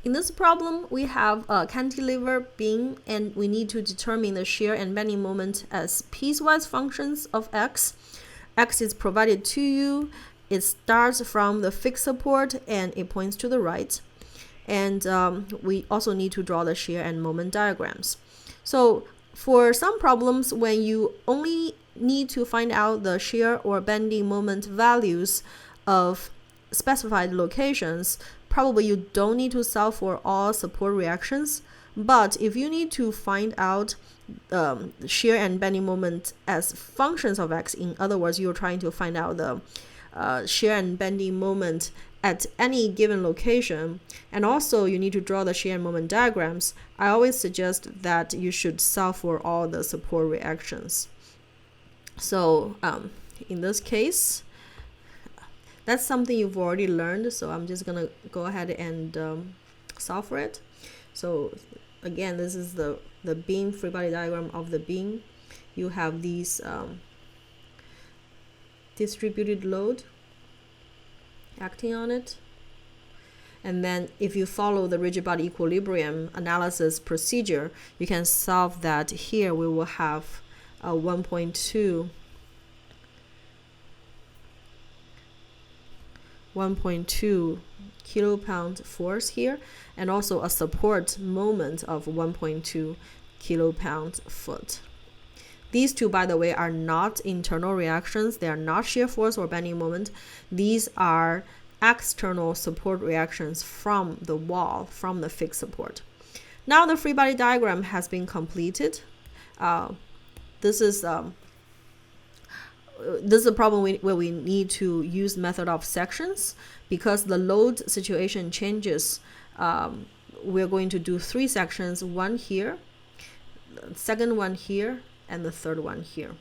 In this problem, we have a cantilever beam, and we need to determine the shear and bending moment as piecewise functions of x. X is provided to you. It starts from the fixed support and it points to the right. And we also need to draw the shear and moment diagrams. So for some problems, when you only need to find out the shear or bending moment values of specified locations, probably you don't need to solve for all support reactions. But if you need to find out shear and bending moment as functions of x, in other words, you're trying to find out the shear and bending moment at any given location, and also you need to draw the shear and moment diagrams, I always suggest that you should solve for all the support reactions. So in this case, that's something you've already learned, so I'm just gonna go ahead and solve for it. So again, this is the beam free body diagram of the beam. You have these distributed load acting on it, and then if you follow the rigid body equilibrium analysis procedure, you can solve that. Here we will have a 1.2 kilopound force here, and also a support moment of 1.2 kilopound foot. These two, by the way, are not internal reactions. They are not shear force or bending moment. These are external support reactions from the wall, from the fixed support. Now the free body diagram has been completed. This is a problem where we need to use method of sections. Because the load situation changes, we're going to do 3 sections, one here, the second one here, and the third one here.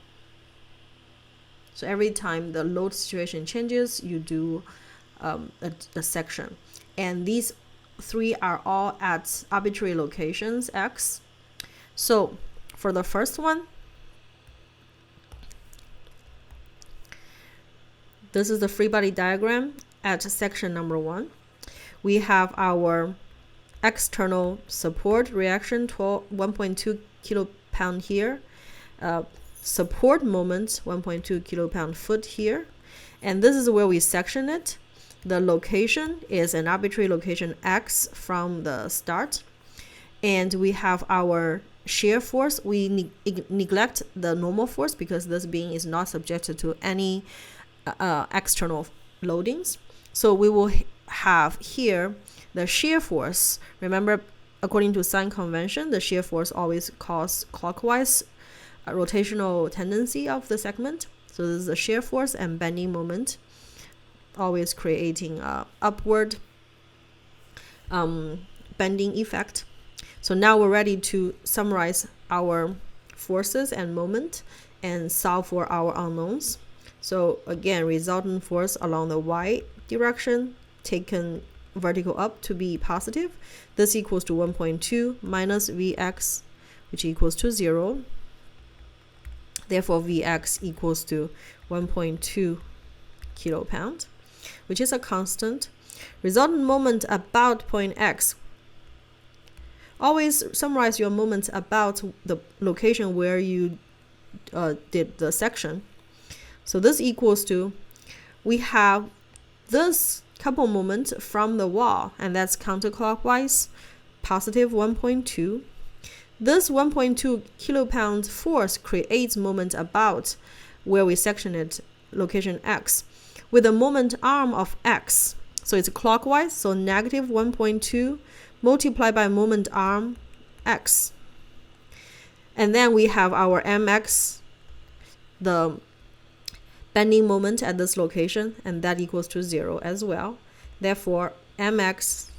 So every time the load situation changes, you do a section. And these 3 are all at arbitrary locations, x. So for the first one, this is the free body diagram at section number 1. We have our external support reaction, 1.2 kilopound here. Support moment, 1.2 kilopound foot here. And this is where we section it. The location is an arbitrary location x from the start. And we have our shear force. We neglect the normal force because this beam is not subjected to any external loadings. So we will have here the shear force. Remember, according to sign convention, the shear force always causes clockwise rotational tendency of the segment. So this is the shear force and bending moment, always creating upward bending effect. So now we're ready to summarize our forces and moment and solve for our unknowns. So again, resultant force along the y direction taken vertical up to be positive. This equals to 1.2 minus Vx, which equals to 0. Therefore, Vx equals to 1.2 kilopound, which is a constant. Resultant moment about point x. Always summarize your moment about the location where you did the section. So this equals to, we have this couple moment from the wall, and that's counterclockwise, positive 1.2. This 1.2 kilopound force creates moment about where we section it, location x, with a moment arm of x. So it's clockwise, so negative 1.2 multiplied by moment arm x. And then we have our mx, the bending moment at this location, and that equals to 0 as well. Therefore, mx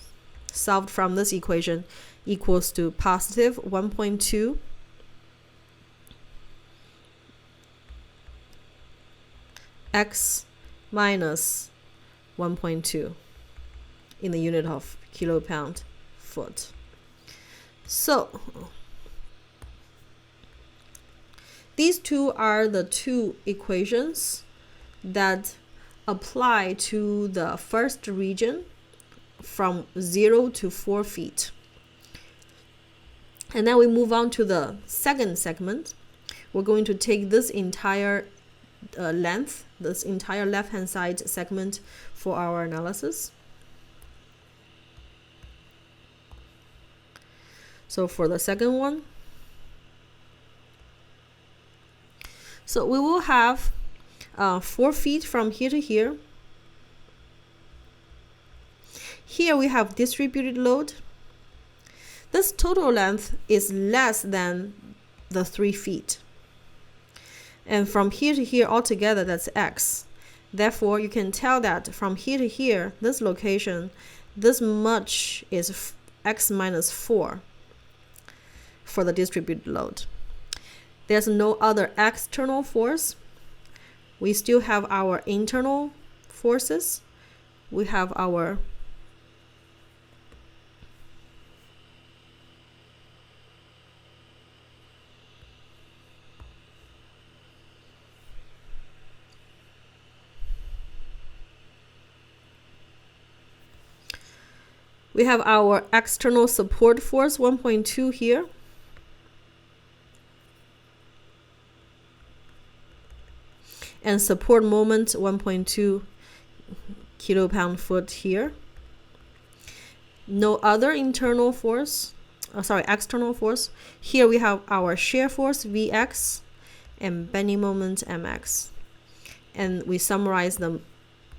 solved from this equation equals to positive 1.2 x minus 1.2 in the unit of kilopound foot. So these two are the two equations that apply to the first region from 0 to 4 feet. And then we move on to the second segment. We're going to take this entire length, this entire left-hand side segment for our analysis. So for the second one, so we will have 4 feet from here to here. Here we have distributed load. This total length is less than the 3 feet. And from here to here altogether, that's x. Therefore, you can tell that from here to here, this location, this much is x minus 4 for the distributed load. There's no other external force. We still have our internal forces. We have our external support force 1.2 here. And support moment 1.2 kilo-pound-foot here. No other external force. Here we have our shear force Vx and bending moment Mx. And we summarize the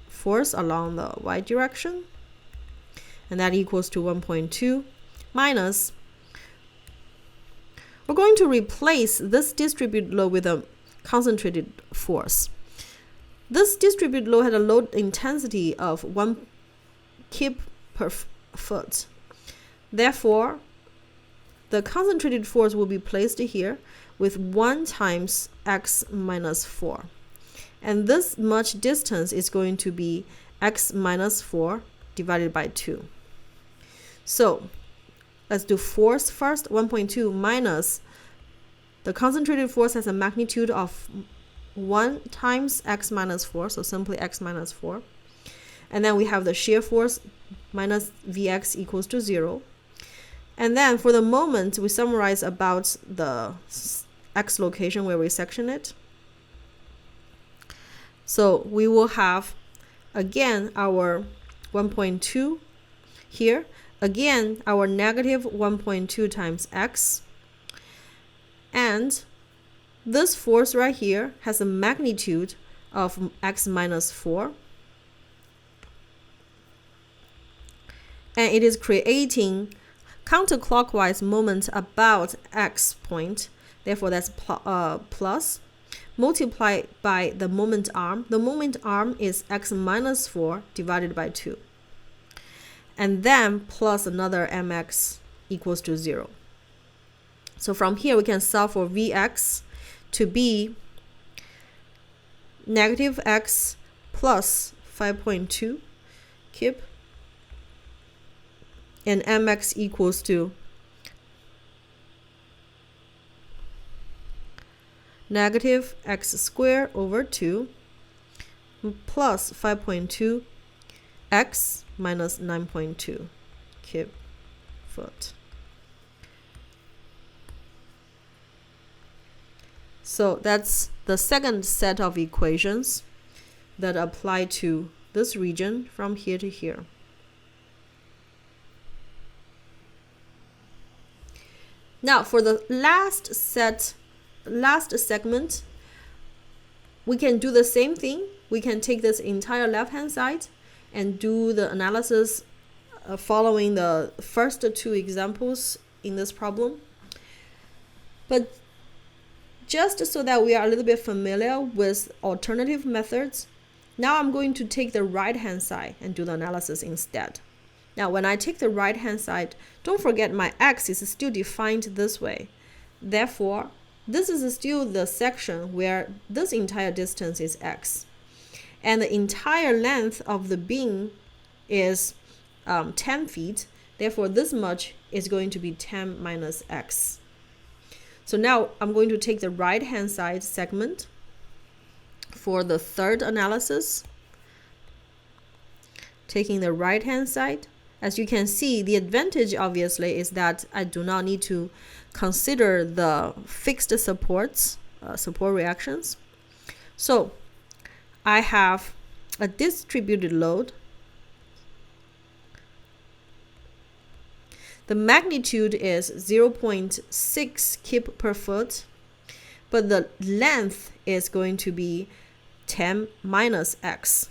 force along the y direction. And that equals to 1.2 minus. We're going to replace this distributed load with a concentrated force. This distributed load had a load intensity of 1 kip per foot. Therefore, the concentrated force will be placed here with 1 times x minus 4. And this much distance is going to be x minus 4 divided by 2. So let's do force first. 1.2 minus the concentrated force has a magnitude of 1 times x minus 4, so simply x minus 4. And then we have the shear force minus Vx equals to 0. And then for the moment, we summarize about the x location where we section it. So we will have, again, our 1.2 here. Again, our negative 1.2 times x. And this force right here has a magnitude of x minus 4. And it is creating counterclockwise moment about x point. Therefore, that's plus. Multiplied by the moment arm. The moment arm is x minus 4 divided by 2. And then plus another mx equals to 0. So from here, we can solve for Vx to be negative x plus 5.2 kip. And mx equals to negative x squared over 2 plus 5.2 x minus 9.2 kip foot. So that's the second set of equations that apply to this region from here to here. Now for the last segment, we can do the same thing. We can take this entire left-hand side and do the analysis following the first 2 examples in this problem. But just so that we are a little bit familiar with alternative methods, now I'm going to take the right-hand side and do the analysis instead. Now, when I take the right-hand side, don't forget my x is still defined this way. Therefore, this is still the section where this entire distance is x. And the entire length of the beam is 10 feet. Therefore, this much is going to be 10 minus x. So now I'm going to take the right-hand side segment for the third analysis. Taking the right-hand side, As you can see, the advantage obviously is that I do not need to consider the fixed supports, support reactions. So I have a distributed load. The magnitude is 0.6 kip per foot, but the length is going to be 10 minus x.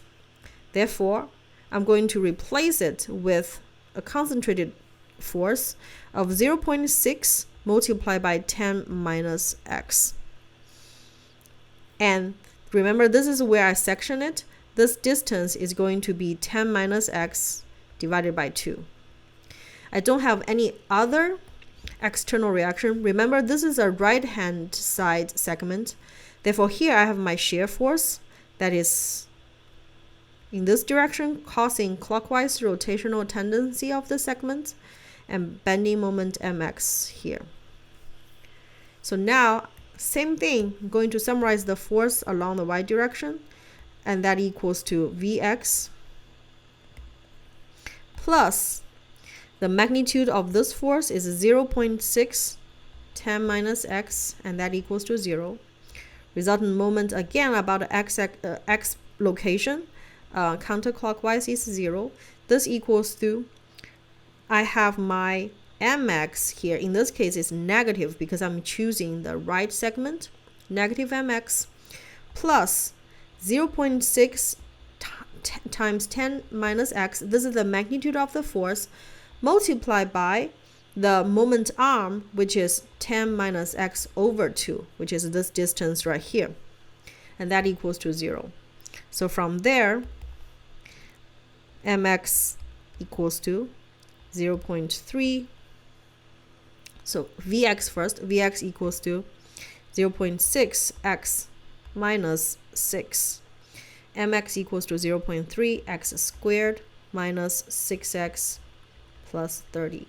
Therefore, I'm going to replace it with a concentrated force of 0.6 multiplied by 10 minus x. And remember, this is where I section it. This distance is going to be 10 minus x divided by 2. I don't have any other external reaction. Remember, this is a right-hand side segment. Therefore, here I have my shear force that is in this direction, causing clockwise rotational tendency of the segment, and bending moment mx here. So now, same thing, I'm going to summarize the force along the y direction, and that equals to Vx plus the magnitude of this force is 0.6 10 minus x, and that equals to 0. Resultant moment, again, about the x location, counterclockwise is 0. This equals to, I have my mx here. In this case, it's negative because I'm choosing the right segment, negative mx, plus 0.6 times 10 minus x. This is the magnitude of the force, multiplied by the moment arm, which is 10 minus x over 2, which is this distance right here. And that equals to 0. So from there, mx equals to 0.3. So Vx first, Vx equals to 0.6 x minus 6. Mx equals to 0.3 x squared minus 6x plus 30.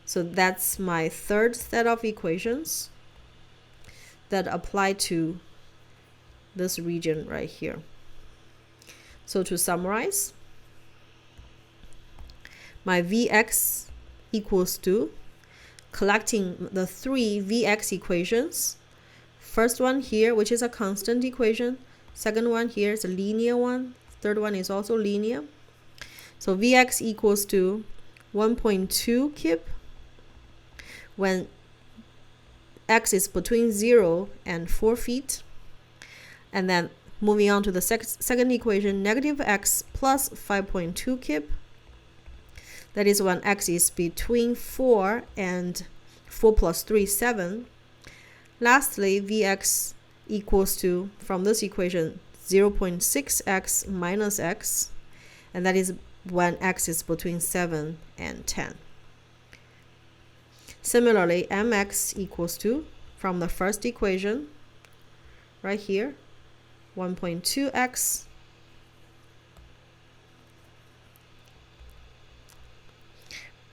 So that's my third set of equations that apply to this region right here. So to summarize, my Vx equals to, collecting the three Vx equations. First one here, which is a constant equation. Second one here is a linear one. Third one is also linear. So Vx equals to 1.2 kip when x is between 0 and 4 feet. And then moving on to the second equation, negative x plus 5.2 kip. That is when x is between 4 and 4 plus 3, 7. Lastly, Vx equals to, from this equation, 0.6x minus x. And that is when x is between 7 and 10. Similarly, mx equals to, from the first equation, right here, 1.2x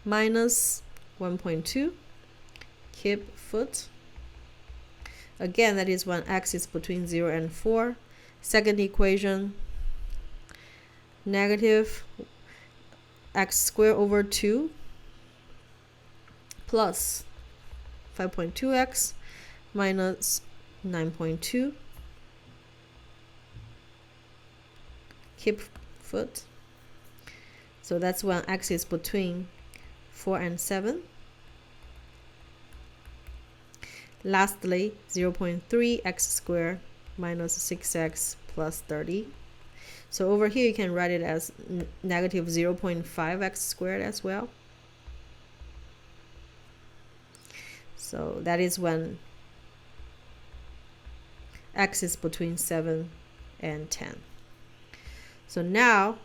minus 1.2 kip foot. Again, that is when x is between 0 and 4. Second equation, negative x squared over 2 plus 5.2x minus 9.2 kip foot. So that's when x is between 4 and 7. Lastly, 0.3 x squared minus 6x plus 30. So over here you can write it as negative 0.5 x squared as well. So that is when x is between 7 and 10. So now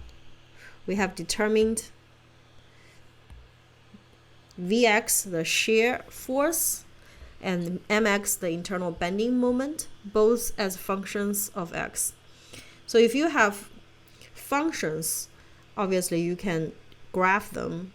we have determined Vx, the shear force, and mx, the internal bending moment, both as functions of x. So if you have functions, obviously you can graph them